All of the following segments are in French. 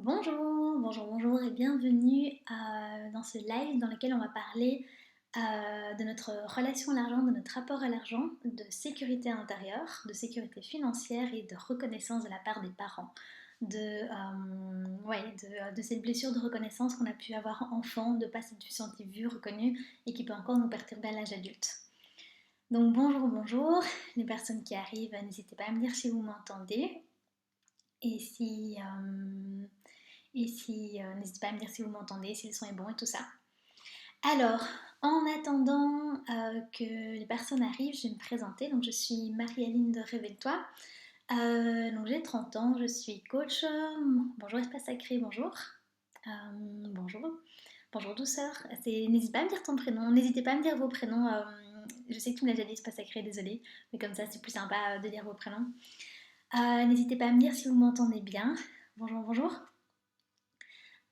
Bonjour et bienvenue dans ce live dans lequel on va parler de notre relation à l'argent, de notre rapport à l'argent, de sécurité intérieure, de sécurité financière et de reconnaissance de la part des parents. De cette blessure de reconnaissance qu'on a pu avoir enfant, de ne pas s'être senti vu, reconnu et qui peut encore nous perturber à l'âge adulte. Donc bonjour, les personnes qui arrivent, n'hésitez pas à me dire si vous m'entendez. Et si n'hésitez pas à me dire si vous m'entendez, si le son est bon et tout ça. Alors, en attendant que les personnes arrivent, je vais me présenter. Donc, je suis Marie-Aline de Révèle-toi. Donc, j'ai 30 ans, je suis coach. Bonjour Espace Sacré, bonjour. Bonjour. Bonjour douceur. N'hésitez pas à me dire ton prénom. N'hésitez pas à me dire vos prénoms. Je sais que tu me l'as déjà dit, Espace Sacré, désolée. Mais comme ça, c'est plus sympa de dire vos prénoms. N'hésitez pas à me dire si vous m'entendez bien. Bonjour.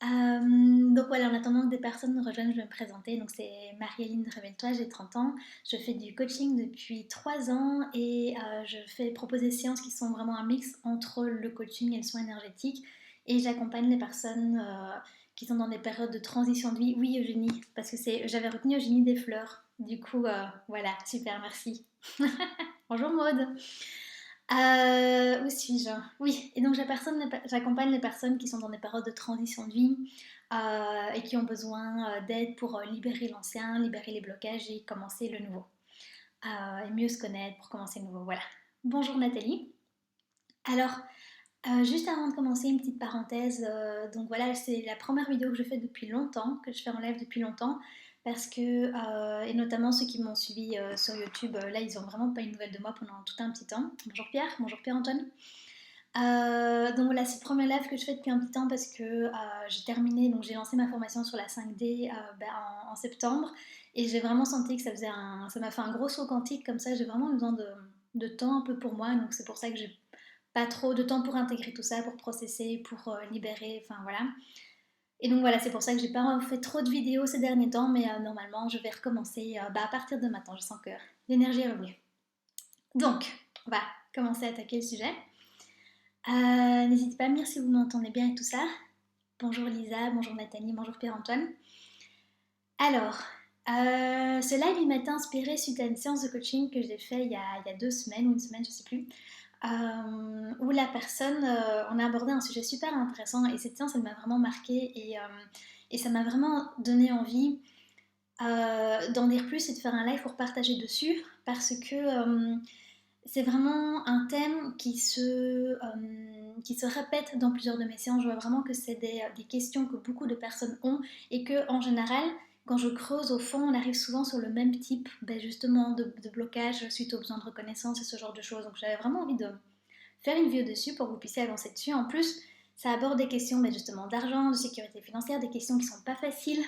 Donc voilà, en attendant que des personnes nous rejoignent, je vais me présenter. Donc c'est Marie-Aline de Révèle-toi, j'ai 30 ans. Je fais du coaching depuis 3 ans et je propose des séances qui sont vraiment un mix entre le coaching et le soin énergétique. Et j'accompagne les personnes qui sont dans des périodes de transition de vie. Oui, Eugénie, parce que j'avais retenu Eugénie des fleurs. Du coup, voilà, super, merci. Bonjour Maude. Où suis-je? Oui, et donc j'accompagne les personnes qui sont dans des périodes de transition de vie et qui ont besoin d'aide pour libérer l'ancien, libérer les blocages et commencer le nouveau. Et mieux se connaître pour commencer le nouveau. Voilà. Bonjour Nathalie. Alors, juste avant de commencer, une petite parenthèse. Donc voilà, c'est la première vidéo que je fais depuis longtemps, que je fais en live depuis longtemps. Parce que, et notamment ceux qui m'ont suivi sur YouTube, là ils n'ont vraiment pas eu de nouvelles de moi pendant tout un petit temps. Bonjour Pierre-Antoine. Donc voilà, c'est le premier live que je fais depuis un petit temps parce que j'ai terminé, donc j'ai lancé ma formation sur la 5D en septembre et j'ai vraiment senti que ça m'a fait un gros saut quantique comme ça, j'ai vraiment besoin de temps un peu pour moi, donc c'est pour ça que j'ai pas trop de temps pour intégrer tout ça, pour processer, pour libérer, enfin voilà. Et donc voilà, c'est pour ça que j'ai pas fait trop de vidéos ces derniers temps, mais normalement je vais recommencer à partir de maintenant. Je sens que l'énergie est revenue. Donc, on va commencer à attaquer le sujet. N'hésitez pas à me dire si vous m'entendez bien et tout ça. Bonjour Lisa, bonjour Nathalie, bonjour Pierre-Antoine. Alors, ce live il m'a été inspiré suite à une séance de coaching que j'ai fait il y a 2 semaines ou une semaine, je sais plus. Où la personne, on a abordé un sujet super intéressant et cette séance elle m'a vraiment marquée et ça m'a vraiment donné envie d'en dire plus et de faire un live pour partager dessus parce que c'est vraiment un thème qui se répète dans plusieurs de mes séances. Je vois vraiment que c'est des questions que beaucoup de personnes ont et que en général, quand je creuse au fond, on arrive souvent sur le même type justement de blocage suite aux besoins de reconnaissance et ce genre de choses. Donc j'avais vraiment envie de faire une vidéo dessus pour que vous puissiez avancer dessus. En plus, ça aborde des questions justement d'argent, de sécurité financière, des questions qui sont pas faciles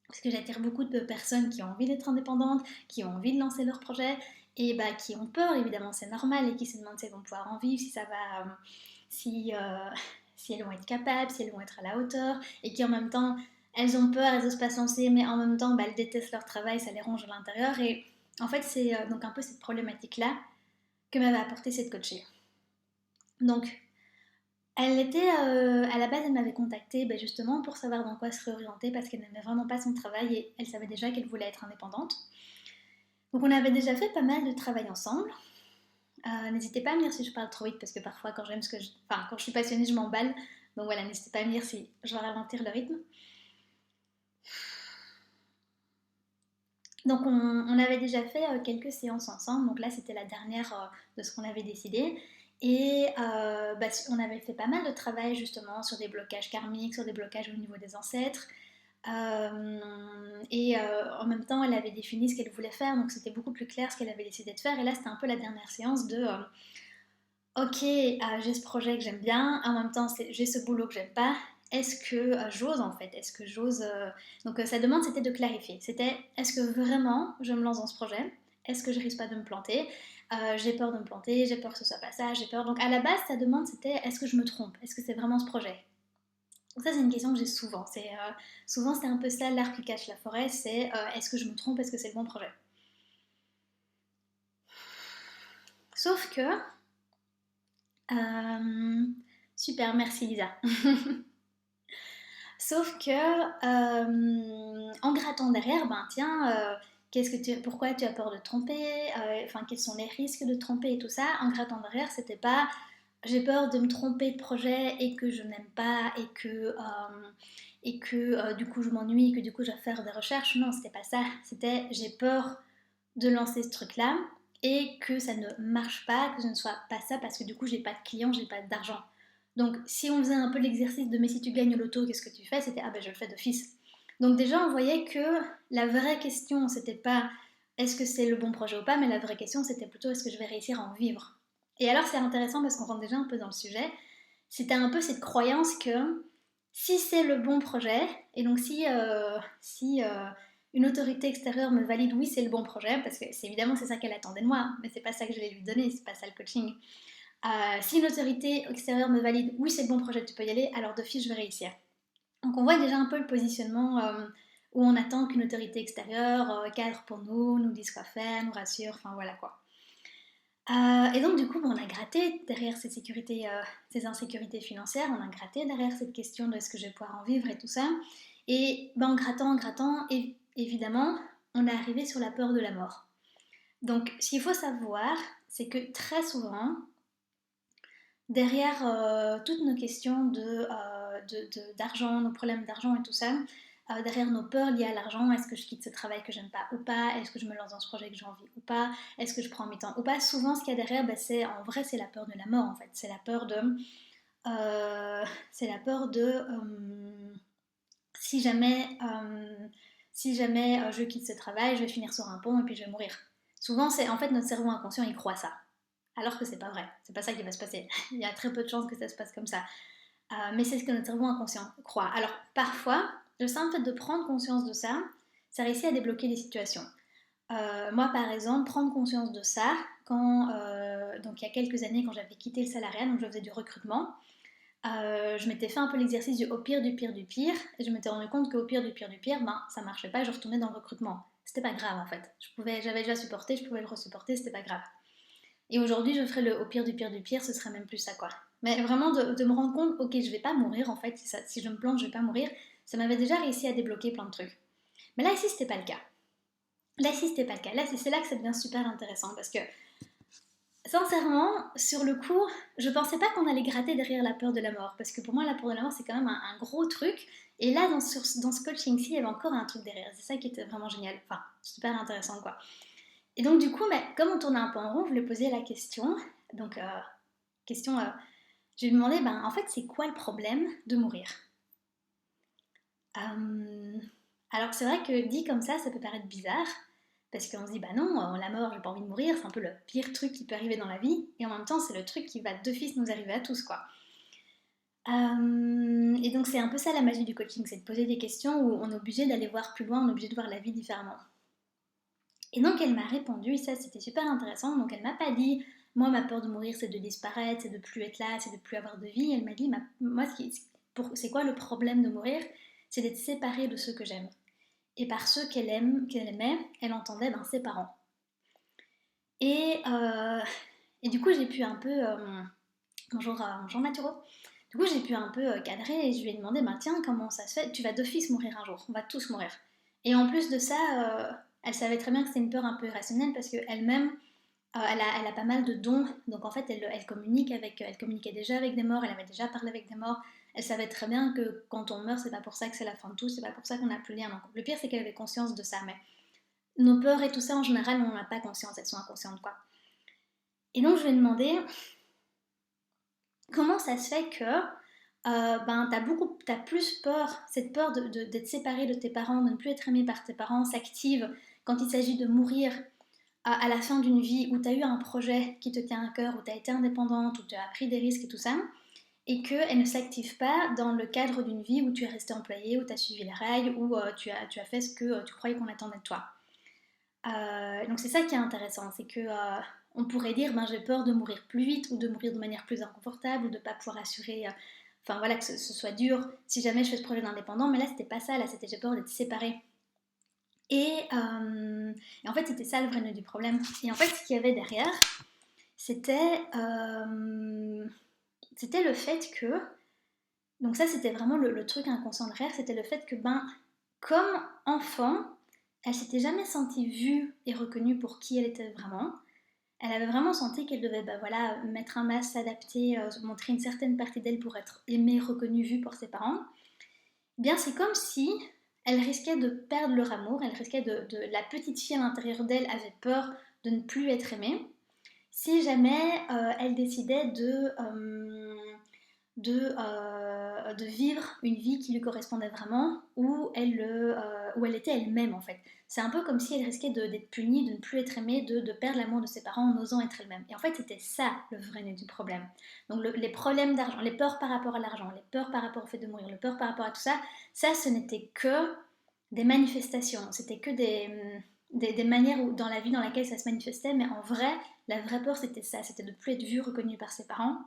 parce que j'attire beaucoup de personnes qui ont envie d'être indépendantes, qui ont envie de lancer leur projet et qui ont peur, évidemment, c'est normal, et qui se demandent si elles vont pouvoir en vivre, si ça va, si elles vont être capables, si elles vont être à la hauteur, et qui en même temps, elles ont peur, elles osent pas se lancer, mais en même temps, elles détestent leur travail, ça les ronge de l'intérieur. Et en fait, c'est donc un peu cette problématique-là que m'avait apporté cette coachée. Donc, à la base, elle m'avait contactée justement pour savoir dans quoi se réorienter parce qu'elle n'aimait vraiment pas son travail et elle savait déjà qu'elle voulait être indépendante. Donc on avait déjà fait pas mal de travail ensemble. N'hésitez pas à me dire si je parle trop vite parce que parfois quand quand je suis passionnée, je m'emballe. Donc voilà, n'hésitez pas à me dire si je vais ralentir le rythme. Donc on avait déjà fait quelques séances ensemble. Donc là, c'était la dernière de ce qu'on avait décidé. Et on avait fait pas mal de travail justement sur des blocages karmiques, sur des blocages au niveau des ancêtres. En même temps, elle avait défini ce qu'elle voulait faire, donc c'était beaucoup plus clair ce qu'elle avait décidé de faire. Et là, c'était un peu la dernière séance de ok, j'ai ce projet que j'aime bien, en même temps, j'ai ce boulot que j'aime pas. Est-ce que j'ose en fait? Est-ce que j'ose Donc sa demande, c'était de clarifier. C'était est-ce que vraiment je me lance dans ce projet? Est-ce que je risque pas de me planter? J'ai peur de me planter, j'ai peur que ce soit pas ça, j'ai peur. Donc à la base, sa demande, c'était est-ce que je me trompe? Est-ce que c'est vraiment ce projet? Donc ça, c'est une question que j'ai souvent. Souvent, c'est un peu ça l'arbre qui cache la forêt, c'est est-ce que je me trompe? Est-ce que c'est le bon projet? Sauf que super, merci Lisa. Sauf que en grattant derrière, ben tiens, pourquoi tu as peur de te tromper, enfin quels sont les risques de te tromper et tout ça. En grattant derrière, c'était pas j'ai peur de me tromper de projet et que je n'aime pas et que du coup je m'ennuie et que du coup je vais faire des recherches. Non, c'était pas ça. C'était j'ai peur de lancer ce truc-là et que ça ne marche pas, que ce ne soit pas ça parce que du coup j'ai pas de clients, j'ai pas d'argent. Donc si on faisait un peu l'exercice de mais si tu gagnes au loto, qu'est-ce que tu fais? C'était ah ben je le fais d'office. Donc déjà on voyait que la vraie question c'était pas est-ce que c'est le bon projet ou pas, mais la vraie question c'était plutôt est-ce que je vais réussir à en vivre. Et alors c'est intéressant parce qu'on rentre déjà un peu dans le sujet. C'était un peu cette croyance que si c'est le bon projet, et donc si une autorité extérieure me valide oui c'est le bon projet, parce que c'est évidemment c'est ça qu'elle attendait de moi, mais c'est pas ça que je vais lui donner, c'est pas ça le coaching. Si une autorité extérieure me valide oui c'est le bon projet, tu peux y aller, alors d'office je vais réussir. Donc on voit déjà un peu le positionnement où on attend qu'une autorité extérieure cadre pour nous, nous dise quoi faire, nous rassure, enfin voilà quoi. Et donc du coup, on a gratté derrière ces insécurités financières, on a gratté derrière cette question de est-ce que je vais pouvoir en vivre et tout ça. Et ben, en grattant, évidemment, on est arrivé sur la peur de la mort. Donc ce qu'il faut savoir, c'est que très souvent, derrière toutes nos questions d'argent, nos problèmes d'argent et tout ça, derrière nos peurs liées à l'argent, est-ce que je quitte ce travail que j'aime pas ou pas, est-ce que je me lance dans ce projet que j'ai envie ou pas, est-ce que je prends mi-temps ou pas, souvent ce qu'il y a derrière, bah, en vrai c'est la peur de la mort en fait, c'est la peur de si jamais, je quitte ce travail, je vais finir sur un pont et puis je vais mourir. Souvent c'est en fait notre cerveau inconscient il croit ça. Alors que c'est pas vrai, c'est pas ça qui va se passer. Il y a très peu de chances que ça se passe comme ça. Mais c'est ce que notre cerveau inconscient croit. Alors parfois, le simple fait de prendre conscience de ça, ça réussit à débloquer les situations. Moi par exemple, prendre conscience de ça, donc il y a quelques années quand j'avais quitté le salariat, donc je faisais du recrutement, je m'étais fait un peu l'exercice du au pire du pire du pire, et je m'étais rendu compte qu'au pire du pire du pire, ben ça marchait pas, je retournais dans le recrutement. C'était pas grave en fait. J'avais déjà supporté, je pouvais le resupporter, c'était pas grave. Et aujourd'hui, je ferais le au pire du pire du pire, ce serait même plus ça quoi. Mais vraiment de me rendre compte, ok, je vais pas mourir en fait, si je me plante, je vais pas mourir, ça m'avait déjà réussi à débloquer plein de trucs. Mais là, ici, c'était pas le cas. Là, ici, c'était pas le cas. Là, c'est là que ça devient super intéressant parce que, sincèrement, sur le coup, je pensais pas qu'on allait gratter derrière la peur de la mort parce que pour moi, la peur de la mort, c'est quand même un gros truc. Et là, dans ce coaching-ci, il y avait encore un truc derrière. C'est ça qui était vraiment génial. Enfin, super intéressant quoi. Et donc, du coup, mais, comme on tournait un peu en rond, je lui ai posé la question. Donc, question, je lui ai demandé, ben, en fait, c'est quoi le problème de mourir? Euh, alors, c'est vrai que dit comme ça peut paraître bizarre, parce qu'on se dit, bah non, la mort, j'ai pas envie de mourir, c'est un peu le pire truc qui peut arriver dans la vie, et en même temps, c'est le truc qui va d'office nous arriver à tous, quoi. Et donc, c'est un peu ça la magie du coaching, c'est de poser des questions où on est obligé d'aller voir plus loin, on est obligé de voir la vie différemment. Et donc elle m'a répondu, et ça c'était super intéressant, donc elle m'a pas dit, moi ma peur de mourir c'est de disparaître, c'est de plus être là, c'est de plus avoir de vie, elle m'a dit, moi c'est quoi le problème de mourir? C'est d'être séparée de ceux que j'aime. Et par ceux qu'elle aimait, elle entendait ben, ses parents. Et, euh, et du coup j'ai pu un peu, bonjour, bonjour Maturo, du coup j'ai pu un peu cadrer et je lui ai demandé, ben tiens comment ça se fait, tu vas d'office mourir un jour, on va tous mourir. Et en plus de ça, elle savait très bien que c'était une peur un peu irrationnelle parce qu'elle-même, elle a pas mal de dons. Donc en fait, elle communiquait déjà avec des morts, elle avait déjà parlé avec des morts. Elle savait très bien que quand on meurt, c'est pas pour ça que c'est la fin de tout, c'est pas pour ça qu'on n'a plus de lien. Donc, le pire, c'est qu'elle avait conscience de ça. Mais nos peurs et tout ça, en général, on n'en a pas conscience, elles sont inconscientes, quoi. Et donc, je lui ai demandé comment ça se fait que ben, t'as plus peur, cette peur d'être séparé de tes parents, de ne plus être aimé par tes parents, s'active quand il s'agit de mourir à la fin d'une vie où tu as eu un projet qui te tient à cœur, où tu as été indépendante, où tu as pris des risques et tout ça, et qu'elle ne s'active pas dans le cadre d'une vie où tu es resté employé, où tu as suivi les rails, où tu as fait ce que tu croyais qu'on attendait de toi. Donc c'est ça qui est intéressant, c'est que on pourrait dire ben, j'ai peur de mourir plus vite ou de mourir de manière plus inconfortable ou de ne pas pouvoir assurer, enfin voilà, que ce soit dur si jamais je fais ce projet d'indépendant, mais là c'était pas ça, là c'était j'ai peur d'être séparée. Et en fait c'était ça le vrai nœud du problème. Et en fait ce qu'il y avait derrière, c'était, c'était le fait que Donc ça, c'était vraiment le truc inconscient derrière, c'était le fait que, ben, comme enfant, elle s'était jamais sentie vue et reconnue pour qui elle était vraiment. Elle avait vraiment senti qu'elle devait, bah voilà, mettre un masque, s'adapter, montrer une certaine partie d'elle pour être aimée, reconnue, vue par ses parents. Eh bien, c'est comme si elle risquait de perdre leur amour, elle risquait la petite fille à l'intérieur d'elle avait peur de ne plus être aimée, si jamais elle décidait de vivre une vie qui lui correspondait vraiment, où elle était elle-même en fait. C'est un peu comme si elle risquait d'être punie, de ne plus être aimée, de perdre l'amour de ses parents en osant être elle-même. Et en fait, c'était ça le vrai nœud du problème. Donc les problèmes d'argent, les peurs par rapport à l'argent, les peurs par rapport au fait de mourir, les peurs par rapport à tout ça, ça ce n'était que des manifestations, c'était que des manières dans la vie dans laquelle ça se manifestait, mais en vrai, la vraie peur c'était ça, c'était de ne plus être vue, reconnue par ses parents.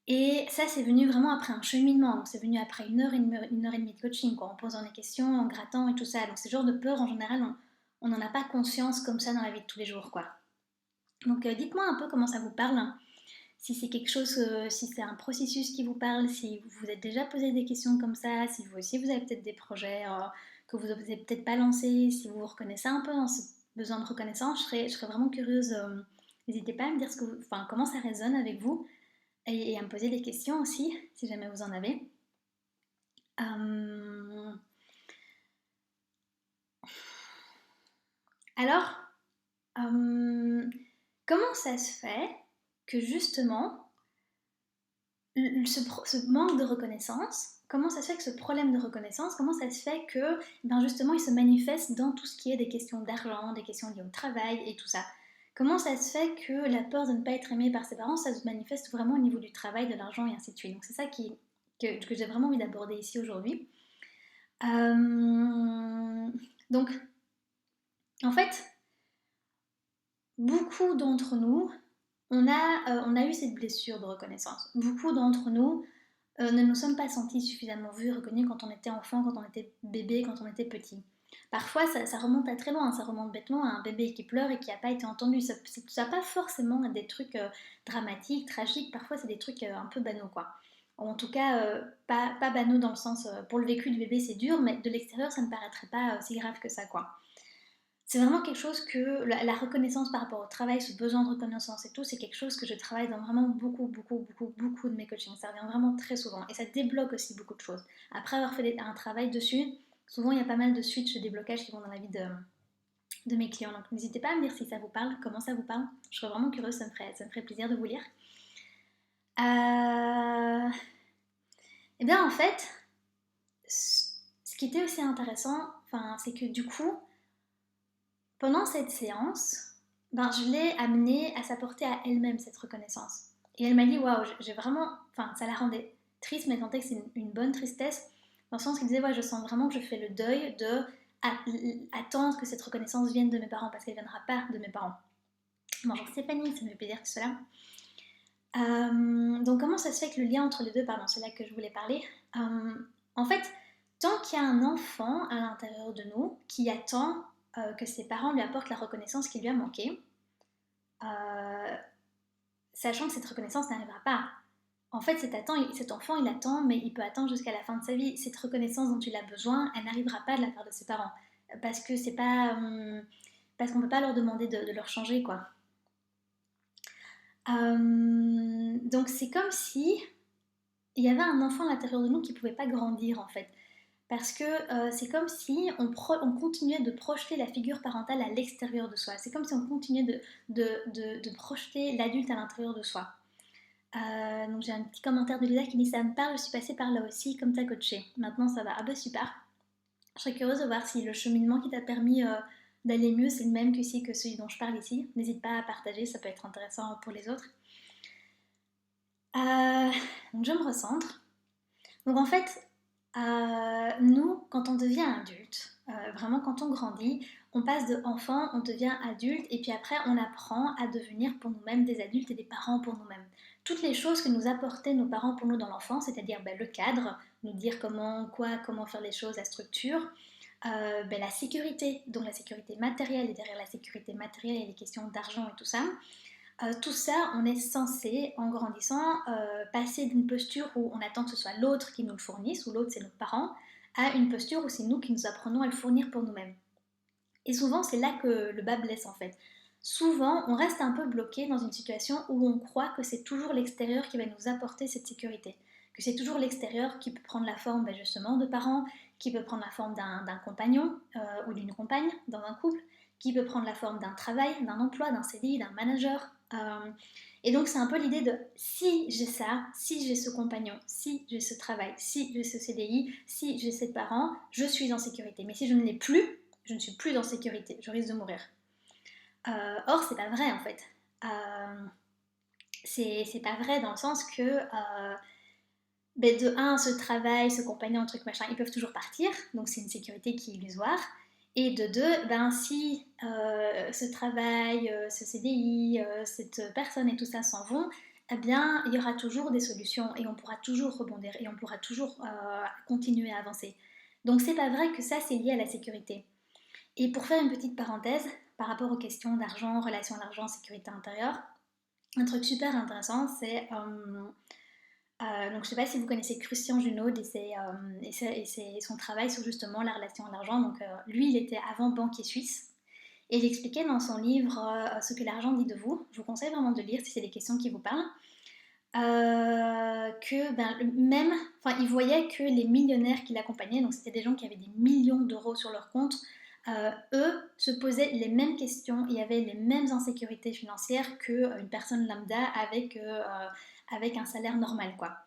Et ça, c'est venu vraiment après un cheminement. Donc, c'est venu après une heure et demie de coaching, quoi, en posant des questions, en grattant et tout ça. Donc, ce genre de peur, en général, on n'en a pas conscience comme ça dans la vie de tous les jours, quoi. Donc, dites-moi un peu comment ça vous parle, hein. Si c'est quelque chose, si c'est un processus qui vous parle, si vous vous êtes déjà posé des questions comme ça, si vous aussi vous avez peut-être des projets que vous n'avez peut-être pas lancés, si vous vous reconnaissez un peu dans ce besoin de reconnaissance, je serais vraiment curieuse. N'hésitez pas à me dire enfin, comment ça résonne avec vous et à me poser des questions aussi, si jamais vous en avez. Euh, alors, comment ça se fait que justement, ce manque de reconnaissance, comment ça se fait que ce problème de reconnaissance, comment ça se fait que, ben justement, il se manifeste dans tout ce qui est des questions d'argent, des questions liées au travail et tout ça. Comment ça se fait que la peur de ne pas être aimé par ses parents, ça se manifeste vraiment au niveau du travail, de l'argent et ainsi de suite. Donc c'est ça que j'ai vraiment envie d'aborder ici aujourd'hui. Donc, en fait, beaucoup d'entre nous, on a eu cette blessure de reconnaissance. Beaucoup d'entre nous ne nous sommes pas sentis suffisamment vus et reconnus quand on était enfant, quand on était bébé, quand on était petit. Parfois, ça remonte à très loin, ça remonte bêtement à un bébé qui pleure et qui n'a pas été entendu. Ça n'a pas forcément des trucs dramatiques, tragiques, parfois c'est des trucs un peu banaux, quoi. En tout cas, pas banaux dans le sens, pour le vécu du bébé c'est dur, mais de l'extérieur ça ne paraîtrait pas si grave que ça, quoi. C'est vraiment quelque chose que la reconnaissance par rapport au travail, ce besoin de reconnaissance et tout, c'est quelque chose que je travaille dans vraiment beaucoup, beaucoup, beaucoup, beaucoup de mes coachings. Ça revient vraiment très souvent et ça débloque aussi beaucoup de choses. Après avoir fait un travail dessus, souvent il y a pas mal de switches, de déblocages qui vont dans la vie de mes clients. Donc n'hésitez pas à me dire si ça vous parle, comment ça vous parle. Je serais vraiment curieuse, ça me ferait plaisir de vous lire. Et bien en fait, ce qui était aussi intéressant, c'est que du coup, pendant cette séance, ben, je l'ai amenée à s'apporter à elle-même cette reconnaissance. Et elle m'a dit, waouh, j'ai vraiment, ça la rendait triste, mais elle sentait que c'est une bonne tristesse, dans le sens qu'elle disait, ouais, je sens vraiment que je fais le deuil de attendre que cette reconnaissance vienne de mes parents, parce qu'elle ne viendra pas de mes parents. Bonjour Stéphanie, ça me fait plaisir que tu sois là. Donc comment ça se fait que le lien entre les deux, pardon, c'est là que je voulais parler. En fait, tant qu'il y a un enfant à l'intérieur de nous qui attend que ses parents lui apportent la reconnaissance qui lui a manqué, sachant que cette reconnaissance n'arrivera pas. En fait, cet enfant, il attend, mais il peut attendre jusqu'à la fin de sa vie. Cette reconnaissance dont il a besoin, elle n'arrivera pas de la part de ses parents. Parce que c'est pas... parce qu'on ne peut pas leur demander de leur changer, quoi. Donc c'est comme si il y avait un enfant à l'intérieur de nous qui ne pouvait pas grandir, en fait. Parce que c'est comme si on continuait de projeter la figure parentale à l'extérieur de soi. C'est comme si on continuait de projeter l'adulte à l'intérieur de soi. Donc j'ai un petit commentaire de Lisa qui dit ça me parle, je suis passée par là aussi, comme t'as coaché. Maintenant ça va, ah bah super. Je serais curieuse de voir si le cheminement qui t'a permis d'aller mieux, c'est le même que celui dont je parle ici. N'hésite pas à partager, ça peut être intéressant pour les autres. Donc je me recentre. Donc en fait, nous, quand on devient adulte, vraiment quand on grandit, on passe de enfant, on devient adulte, et puis après on apprend à devenir pour nous-mêmes des adultes et des parents pour nous-mêmes. Toutes les choses que nous apportaient nos parents pour nous dans l'enfance, c'est-à-dire le cadre, nous dire comment faire les choses, la structure, la sécurité, donc la sécurité matérielle, et derrière la sécurité matérielle, il y a les questions d'argent et tout ça. Tout ça, on est censé, en grandissant, passer d'une posture où on attend que ce soit l'autre qui nous le fournisse, ou l'autre c'est nos parents, à une posture où c'est nous qui nous apprenons à le fournir pour nous-mêmes. Et souvent, c'est là que le bas blesse en fait. Souvent, on reste un peu bloqué dans une situation où on croit que c'est toujours l'extérieur qui va nous apporter cette sécurité. Que c'est toujours l'extérieur qui peut prendre la forme justement de parents, qui peut prendre la forme d'un compagnon ou d'une compagne dans un couple, qui peut prendre la forme d'un travail, d'un emploi, d'un CDI, d'un manager. Et donc c'est un peu l'idée de si j'ai ça, si j'ai ce compagnon, si j'ai ce travail, si j'ai ce CDI, si j'ai ces parents, je suis en sécurité. Mais si je ne l'ai plus, je ne suis plus en sécurité, je risque de mourir. Or, c'est pas vrai en fait. C'est pas vrai dans le sens que de un, ce travail, ce compagnon, un truc machin, ils peuvent toujours partir, donc c'est une sécurité qui est illusoire. Et de deux, si ce travail, ce CDI, cette personne et tout ça s'en vont, eh bien, il y aura toujours des solutions et on pourra toujours rebondir et on pourra toujours continuer à avancer. Donc c'est pas vrai que ça c'est lié à la sécurité. Et pour faire une petite parenthèse, par rapport aux questions d'argent, relation à l'argent, sécurité intérieure, un truc super intéressant, c'est... donc je sais pas si vous connaissez Christian Junod et son travail sur justement la relation à l'argent. Donc lui, il était avant banquier suisse. Et il expliquait dans son livre Ce que l'argent dit de vous. Je vous conseille vraiment de lire si c'est des questions qui vous parlent. Il voyait que les millionnaires qui l'accompagnaient, donc c'était des gens qui avaient des millions d'euros sur leur compte, eux se posaient les mêmes questions et avaient les mêmes insécurités financières qu'une personne lambda avec un salaire normal, quoi.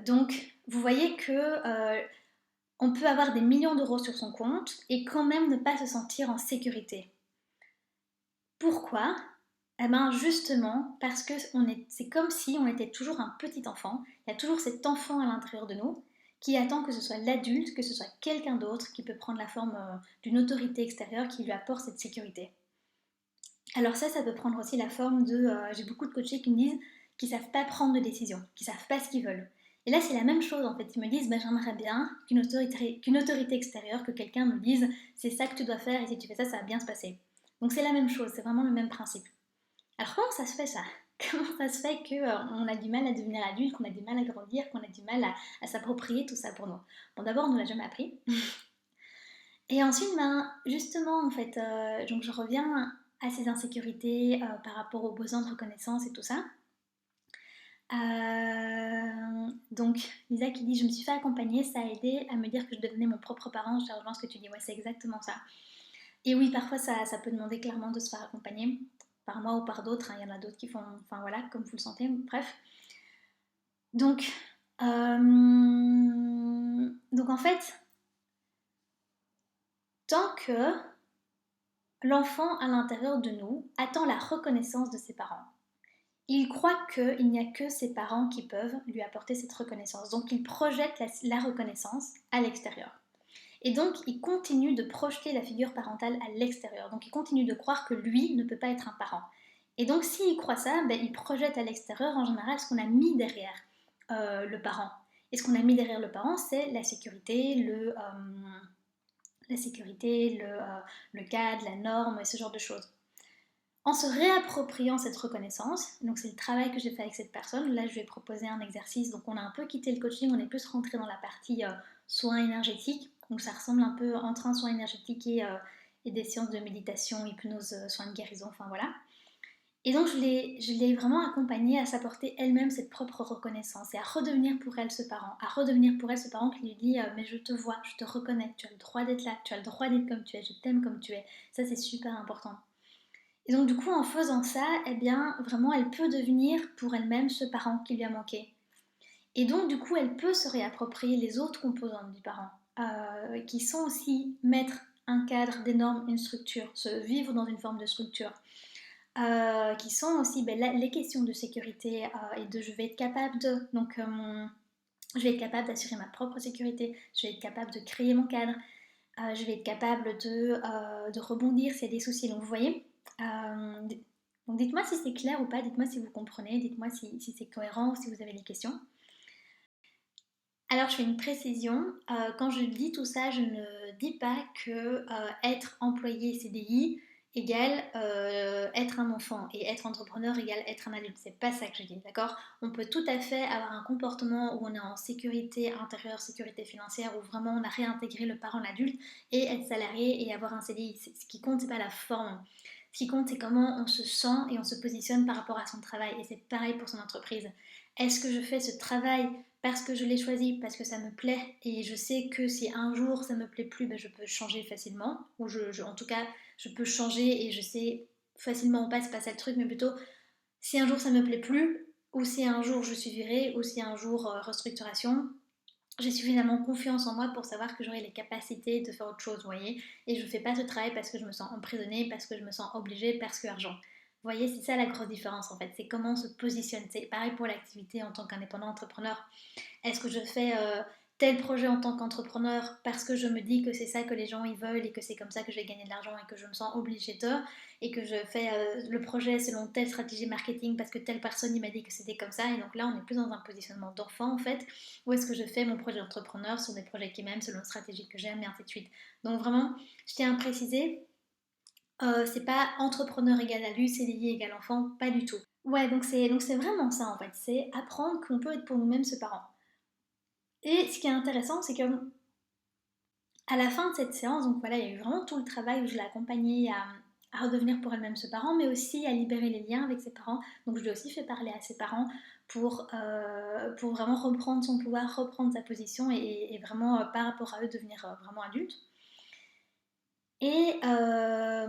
Donc, vous voyez que on peut avoir des millions d'euros sur son compte et quand même ne pas se sentir en sécurité. Pourquoi? Eh bien justement parce que c'est comme si on était toujours un petit enfant, il y a toujours cet enfant à l'intérieur de nous qui attend que ce soit l'adulte, que ce soit quelqu'un d'autre qui peut prendre la forme d'une autorité extérieure qui lui apporte cette sécurité. Alors ça peut prendre aussi la forme de... j'ai beaucoup de coachés qui me disent qu'ils ne savent pas prendre de décision, qu'ils ne savent pas ce qu'ils veulent. Et là, c'est la même chose en fait. Ils me disent j'aimerais bien qu'une autorité extérieure, que quelqu'un me dise c'est ça que tu dois faire et si tu fais ça, ça va bien se passer. Donc c'est la même chose, c'est vraiment le même principe. Alors comment ça se fait ça? Comment ça se fait qu'on a du mal à devenir adulte, qu'on a du mal à grandir, qu'on a du mal à s'approprier tout ça pour nous? Bon, d'abord, on ne l'a jamais appris. Et ensuite, justement, en fait, donc je reviens à ces insécurités par rapport aux besoins de reconnaissance et tout ça. Donc, Lisa qui dit je me suis fait accompagner, ça a aidé à me dire que je devenais mon propre parent. Je rejoins ce que tu dis, ouais, c'est exactement ça. Et oui, parfois ça peut demander clairement de se faire accompagner par moi ou par d'autres. Il y en a d'autres qui font, enfin voilà, comme vous le sentez, bref. Donc en fait, tant que l'enfant à l'intérieur de nous attend la reconnaissance de ses parents, il croit qu'il n'y a que ses parents qui peuvent lui apporter cette reconnaissance. Donc il projette la reconnaissance à l'extérieur. Et donc il continue de projeter la figure parentale à l'extérieur. Donc il continue de croire que lui ne peut pas être un parent. Et donc s'il croit ça, il projette à l'extérieur en général ce qu'on a mis derrière le parent. Et ce qu'on a mis derrière le parent, c'est la sécurité, le cadre, la norme, et ce genre de choses. En se réappropriant cette reconnaissance, donc c'est le travail que j'ai fait avec cette personne, là je lui ai proposé un exercice, donc on a un peu quitté le coaching, on est plus rentré dans la partie soins énergétiques, donc ça ressemble un peu entre un soin énergétique et des séances de méditation, hypnose, soins de guérison, enfin voilà. Et donc je l'ai vraiment accompagnée à s'apporter elle-même cette propre reconnaissance et à redevenir pour elle ce parent, qui lui dit mais je te vois, je te reconnais, tu as le droit d'être là, tu as le droit d'être comme tu es, je t'aime comme tu es. Ça c'est super important. Et donc du coup en faisant ça, eh bien vraiment elle peut devenir pour elle-même ce parent qui lui a manqué. Et donc du coup elle peut se réapproprier les autres composantes du parent, qui sont aussi mettre un cadre, des normes, une structure, se vivre dans une forme de structure. Qui sont aussi les questions de sécurité et de je vais être capable de... Donc je vais être capable d'assurer ma propre sécurité, je vais être capable de créer mon cadre, je vais être capable de rebondir s'il y a des soucis. Donc vous voyez, donc dites-moi si c'est clair ou pas, dites-moi si vous comprenez, dites-moi si c'est cohérent ou si vous avez des questions. Alors je fais une précision, quand je dis tout ça, je ne dis pas que être employé CDI égale être un enfant et être entrepreneur égale être un adulte. C'est pas ça que je dis, d'accord? On peut tout à fait avoir un comportement où on est en sécurité intérieure, sécurité financière, où vraiment on a réintégré le parent l'adulte et être salarié et avoir un CDI. Ce qui compte, c'est pas la forme. Ce qui compte, c'est comment on se sent et on se positionne par rapport à son travail. Et c'est pareil pour son entreprise. Est-ce que je fais ce travail parce que je l'ai choisi, parce que ça me plaît et je sais que si un jour ça me plaît plus, ben je peux changer facilement, ou en tout cas je peux changer et je sais facilement pas, c'est pas ça le truc, mais plutôt si un jour ça me plaît plus, ou si un jour je suis virée, ou si un jour restructuration, j'ai suffisamment confiance en moi pour savoir que j'aurai les capacités de faire autre chose, vous voyez, et je fais pas ce travail parce que je me sens emprisonnée, parce que je me sens obligée, parce que argent. Vous voyez, c'est ça la grosse différence en fait, c'est comment on se positionne. C'est pareil pour l'activité en tant qu'indépendant entrepreneur. Est-ce que je fais tel projet en tant qu'entrepreneur parce que je me dis que c'est ça que les gens ils veulent et que c'est comme ça que je vais gagner de l'argent et que je me sens obligée de, et que je fais le projet selon telle stratégie marketing parce que telle personne il m'a dit que c'était comme ça, et donc là on est plus dans un positionnement d'enfant en fait, ou est-ce que je fais mon projet d'entrepreneur sur des projets qui m'aiment selon une stratégie que j'aime et ainsi de suite. Donc vraiment je tiens à préciser, c'est pas entrepreneur égal adulte, CDI égal enfant, pas du tout. Ouais, donc c'est vraiment ça en fait, c'est apprendre qu'on peut être pour nous-mêmes ce parent. Et ce qui est intéressant, c'est que à la fin de cette séance, donc voilà, il y a eu vraiment tout le travail où je l'ai accompagnée à redevenir pour elle-même ce parent, mais aussi à libérer les liens avec ses parents. Donc je lui ai aussi fait parler à ses parents pour vraiment reprendre son pouvoir, reprendre sa position et vraiment par rapport à eux devenir vraiment adulte. Et, et à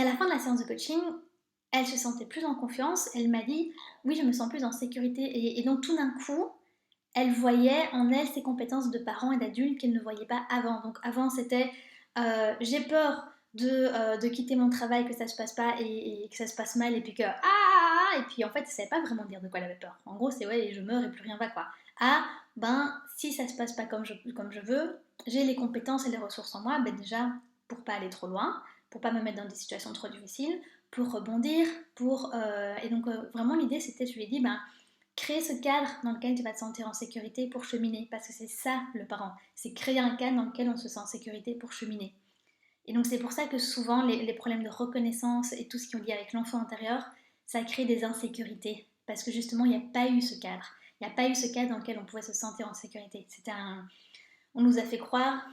la fin de la séance de coaching, elle se sentait plus en confiance. Elle m'a dit, oui, je me sens plus en sécurité. Et donc tout d'un coup, elle voyait en elle ses compétences de parent et d'adulte qu'elle ne voyait pas avant. Donc avant c'était j'ai peur de quitter mon travail, que ça se passe pas et que ça se passe mal et puis que et puis en fait elle savait pas vraiment dire de quoi elle avait peur. En gros c'est ouais je meurs et plus rien va quoi. Ah ben si ça se passe pas comme je veux, j'ai les compétences et les ressources en moi, ben déjà pour pas aller trop loin, pour pas me mettre dans des situations trop difficiles, pour rebondir, et donc vraiment l'idée c'était, je lui ai dit ben créer ce cadre dans lequel tu vas te sentir en sécurité pour cheminer, parce que c'est ça le parent, c'est créer un cadre dans lequel on se sent en sécurité pour cheminer. Et donc c'est pour ça que souvent les problèmes de reconnaissance et tout ce qui est lié avec l'enfant intérieur, ça crée des insécurités, parce que justement il n'y a pas eu ce cadre, il n'y a pas eu ce cadre dans lequel on pouvait se sentir en sécurité. On nous a fait croire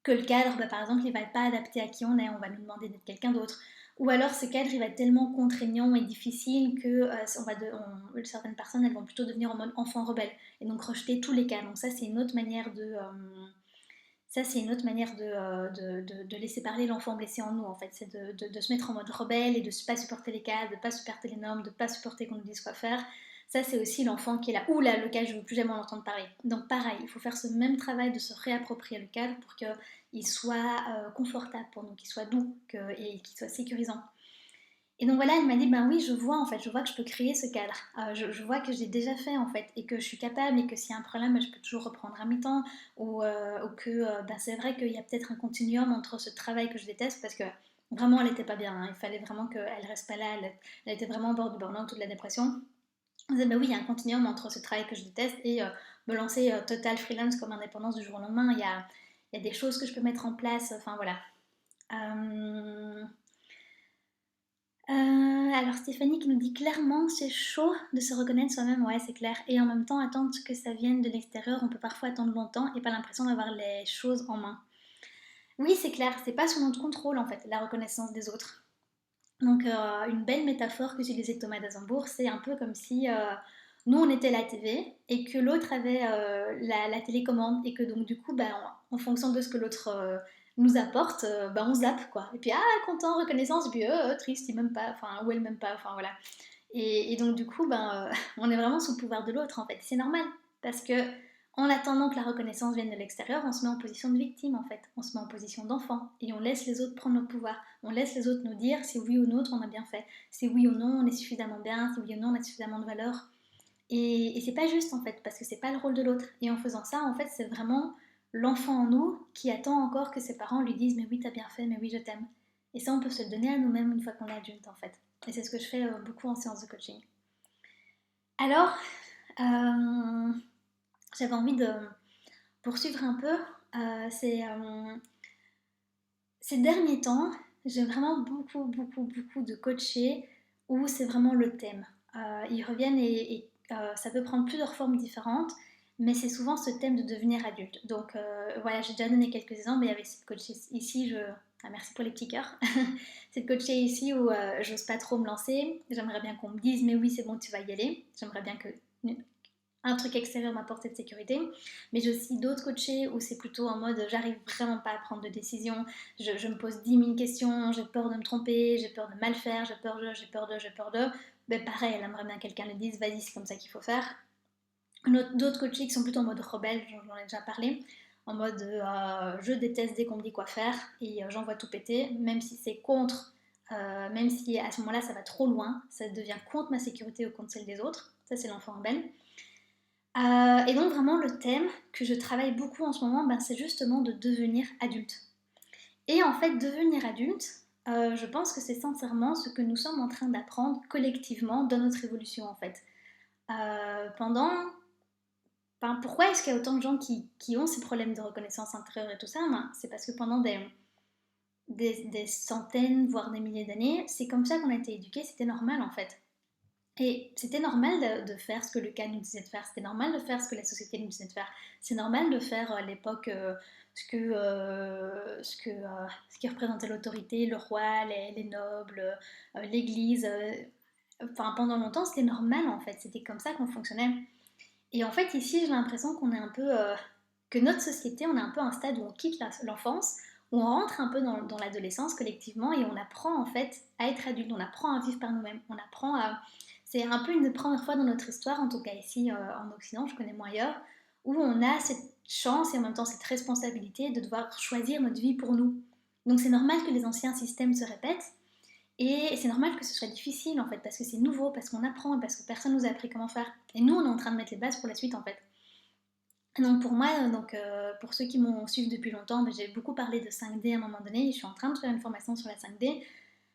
que le cadre, bah, par exemple, il va pas adapté à qui on va nous demander d'être quelqu'un d'autre. Ou alors ce cadre, il va être tellement contraignant et difficile que certaines personnes, elles vont plutôt devenir en mode enfant rebelle et donc rejeter tous les cadres. Donc ça, c'est une autre manière de laisser parler l'enfant blessé en nous, en fait. C'est de se mettre en mode rebelle et de ne pas supporter les cadres, de ne pas supporter les normes, de ne pas supporter qu'on nous dise quoi faire. Ça, c'est aussi l'enfant qui est là. Ouh là, le cadre, je ne veux plus jamais en entendre parler. Donc pareil, il faut faire ce même travail de se réapproprier le cadre pour qu'il soit confortable pour nous, qu'il soit doux et qu'il soit sécurisant. Et donc voilà, elle m'a dit, ben oui, je vois en fait, je vois que je peux créer ce cadre. Je vois que j'ai déjà fait en fait, et que je suis capable, et que s'il y a un problème, je peux toujours reprendre à mi-temps, ou que ben, c'est vrai qu'il y a peut-être un continuum entre ce travail que je déteste, parce que vraiment elle n'était pas bien, hein. Il fallait vraiment qu'elle reste pas là, elle était vraiment au bord du burn-out, toute la dépression. Elle disait, ben oui, il y a un continuum entre ce travail que je déteste et me lancer total freelance comme indépendance du jour au lendemain. Il y a des choses que je peux mettre en place, enfin voilà. Euh, alors Stéphanie qui nous dit clairement c'est chaud de se reconnaître soi-même, ouais c'est clair. Et en même temps attendre que ça vienne de l'extérieur, on peut parfois attendre longtemps et pas l'impression d'avoir les choses en main. Oui c'est clair, c'est pas sous notre contrôle en fait, la reconnaissance des autres. Donc une belle métaphore qu'utilisait Thomas d'Azembourg, c'est un peu comme si nous on était la TV et que l'autre avait la télécommande, et que donc du coup bah, en fonction de ce que l'autre nous apporte, bah, on zappe quoi. Et puis content, reconnaissance, et puis triste, il m'aime pas, enfin ou elle m'aime pas, enfin voilà. Et donc du coup ben, on est vraiment sous le pouvoir de l'autre en fait. C'est normal parce que en attendant que la reconnaissance vienne de l'extérieur, on se met en position de victime en fait, on se met en position d'enfant et on laisse les autres prendre notre pouvoir. On laisse les autres nous dire si oui ou non on a bien fait, si oui ou non on est suffisamment bien, si oui ou non on a suffisamment de valeur. Et c'est pas juste en fait, parce que c'est pas le rôle de l'autre. Et en faisant ça, en fait, c'est vraiment l'enfant en nous qui attend encore que ses parents lui disent mais oui t'as bien fait, mais oui je t'aime. Et ça on peut se le donner à nous-mêmes une fois qu'on est adulte en fait. Et c'est ce que je fais beaucoup en séance de coaching. Alors, euh, j'avais envie de poursuivre un peu. C'est ces derniers temps, j'ai vraiment beaucoup de coachés où c'est vraiment le thème. Ils reviennent et ça peut prendre plusieurs formes différentes, mais c'est souvent ce thème de devenir adulte. Donc voilà, j'ai déjà donné quelques exemples, mais il y avait cette coachée ici, ah, merci pour les petits cœurs. Cette coachée ici où j'ose pas trop me lancer. J'aimerais bien qu'on me dise, mais oui, c'est bon, tu vas y aller. J'aimerais bien que un truc extérieur m'apporte cette sécurité. Mais j'ai aussi d'autres coachés où c'est plutôt en mode j'arrive vraiment pas à prendre de décision, je me pose 10 000 questions, j'ai peur de me tromper, j'ai peur de mal faire, j'ai peur de. Ben pareil, elle aimerait bien que quelqu'un lui dise vas-y, c'est comme ça qu'il faut faire. D'autres coachés qui sont plutôt en mode rebelle, j'en ai déjà parlé, en mode je déteste dès qu'on me dit quoi faire et j'envoie tout péter, même si c'est contre, même si à ce moment-là ça va trop loin, ça devient contre ma sécurité ou contre celle des autres. Ça, c'est l'enfant rebelle. Et donc vraiment le thème que je travaille beaucoup en ce moment, ben, c'est justement de devenir adulte. Et en fait, devenir adulte, je pense que c'est sincèrement ce que nous sommes en train d'apprendre collectivement dans notre évolution en fait. Pendant... Enfin, pourquoi est-ce qu'il y a autant de gens qui ont ces problèmes de reconnaissance intérieure et tout ça? Ben, c'est parce que pendant des centaines, voire des milliers d'années, c'est comme ça qu'on a été éduqués, c'était normal en fait. Et c'était normal de faire ce que le cas nous disait de faire, c'était normal de faire ce que la société nous disait de faire, c'est normal de faire à l'époque ce qui représentait l'autorité, le roi, les nobles, l'église. Enfin, pendant longtemps, c'était normal en fait, c'était comme ça qu'on fonctionnait. Et en fait, ici, j'ai l'impression qu'on est un peu. Que notre société, on est un peu à un stade où on quitte l'enfance, où on rentre un peu dans l'adolescence collectivement et on apprend en fait à être adulte, on apprend à vivre par nous-mêmes, on apprend à. C'est un peu une des premières fois dans notre histoire, en tout cas ici en Occident, je connais moins ailleurs, où on a cette chance et en même temps cette responsabilité de devoir choisir notre vie pour nous. Donc c'est normal que les anciens systèmes se répètent et c'est normal que ce soit difficile en fait, parce que c'est nouveau, parce qu'on apprend et parce que personne nous a appris comment faire. Et nous, on est en train de mettre les bases pour la suite en fait. Donc pour moi, pour ceux qui m'ont suivi depuis longtemps, ben, j'ai beaucoup parlé de 5D à un moment donné. Je suis en train de faire une formation sur la 5D.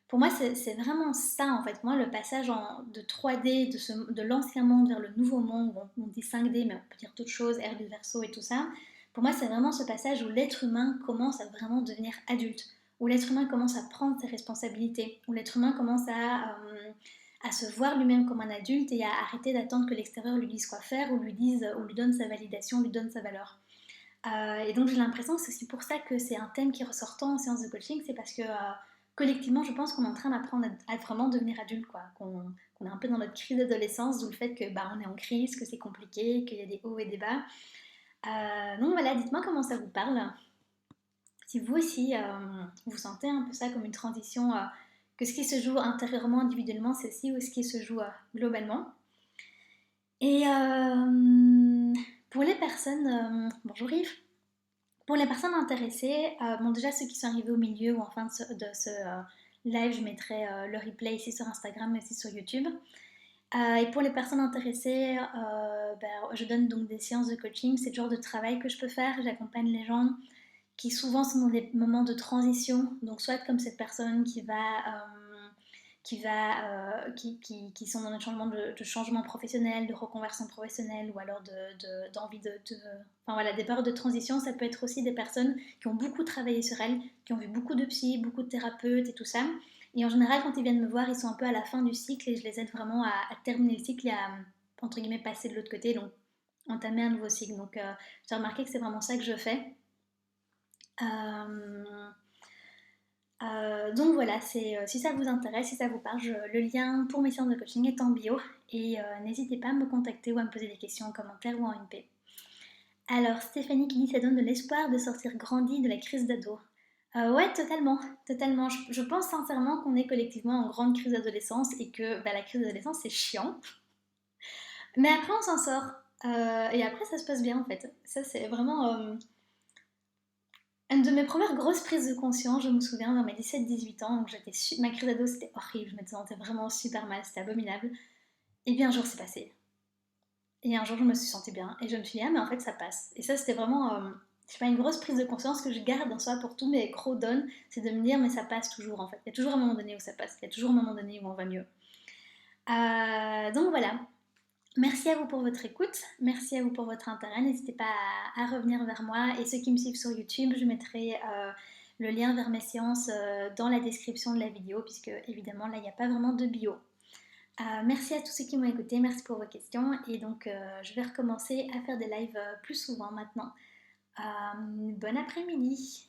Pour moi, c'est vraiment ça en fait. Moi, le passage de 3D, de l'ancien monde vers le nouveau monde, on dit 5D, mais on peut dire d'autres choses, ère du verso et tout ça. Pour moi, c'est vraiment ce passage où l'être humain commence à vraiment devenir adulte, où l'être humain commence à prendre ses responsabilités, où l'être humain commence à se voir lui-même comme un adulte et à arrêter d'attendre que l'extérieur lui dise quoi faire ou lui donne sa validation, lui donne sa valeur. Et donc j'ai l'impression que c'est aussi pour ça que c'est un thème qui ressort tant en séance de coaching, c'est parce que collectivement je pense qu'on est en train d'apprendre à vraiment devenir adulte, quoi. Qu'on est un peu dans notre crise d'adolescence, d'où le fait que bah, on est en crise, que c'est compliqué, qu'il y a des hauts et des bas. Donc voilà, dites-moi comment ça vous parle. Si vous aussi vous sentez un peu ça comme une transition, que ce qui se joue intérieurement, individuellement, c'est aussi ce qui se joue globalement. Et pour les personnes, bonjour Yves, pour les personnes intéressées, bon déjà ceux qui sont arrivés au milieu ou en fin de ce live, je mettrai le replay ici sur Instagram mais aussi sur YouTube. Et pour les personnes intéressées, ben, je donne donc des séances de coaching, c'est le genre de travail que je peux faire, j'accompagne les gens qui souvent sont dans des moments de transition, donc soit comme cette personne qui sont dans un changement de changement professionnel, de reconversion professionnelle ou alors d'envie enfin voilà, des périodes de transition. Ça peut être aussi des personnes qui ont beaucoup travaillé sur elles, qui ont vu beaucoup de psy, beaucoup de thérapeutes et tout ça. Et en général, quand ils viennent me voir, ils sont un peu à la fin du cycle et je les aide vraiment à terminer le cycle et à, entre guillemets, passer de l'autre côté, donc entamer un nouveau cycle. Donc j'ai remarqué que c'est vraiment ça que je fais. Euh, donc voilà, si ça vous intéresse, si ça vous parle, le lien pour mes séances de coaching est en bio et n'hésitez pas à me contacter ou à me poser des questions en commentaire ou en MP. Alors Stéphanie qui dit ça donne de l'espoir de sortir grandi de la crise d'ado. Ouais, totalement, totalement. Je pense sincèrement qu'on est collectivement en grande crise d'adolescence et que bah, la crise d'adolescence c'est chiant, mais après on s'en sort. Et après ça se passe bien en fait. Ça c'est vraiment une de mes premières grosses prises de conscience, je me souviens, dans mes 17-18 ans, où ma crise d'ado, c'était horrible, je me sentais vraiment super mal, c'était abominable. Et bien un jour, c'est passé. Et un jour, je me suis sentie bien, et je me suis dit, ah, mais en fait, ça passe. Et ça, c'était vraiment, je sais pas, une grosse prise de conscience que je garde en soi pour tous mes gros dons, c'est de me dire, mais ça passe toujours, en fait. Il y a toujours un moment donné où ça passe, il y a toujours un moment donné où on va mieux. Donc voilà, merci à vous pour votre écoute, merci à vous pour votre intérêt. N'hésitez pas à revenir vers moi. Et ceux qui me suivent sur YouTube, je mettrai le lien vers mes séances dans la description de la vidéo, puisque évidemment là il n'y a pas vraiment de bio. Merci à tous ceux qui m'ont écouté, merci pour vos questions et donc je vais recommencer à faire des lives plus souvent maintenant. Bon après-midi.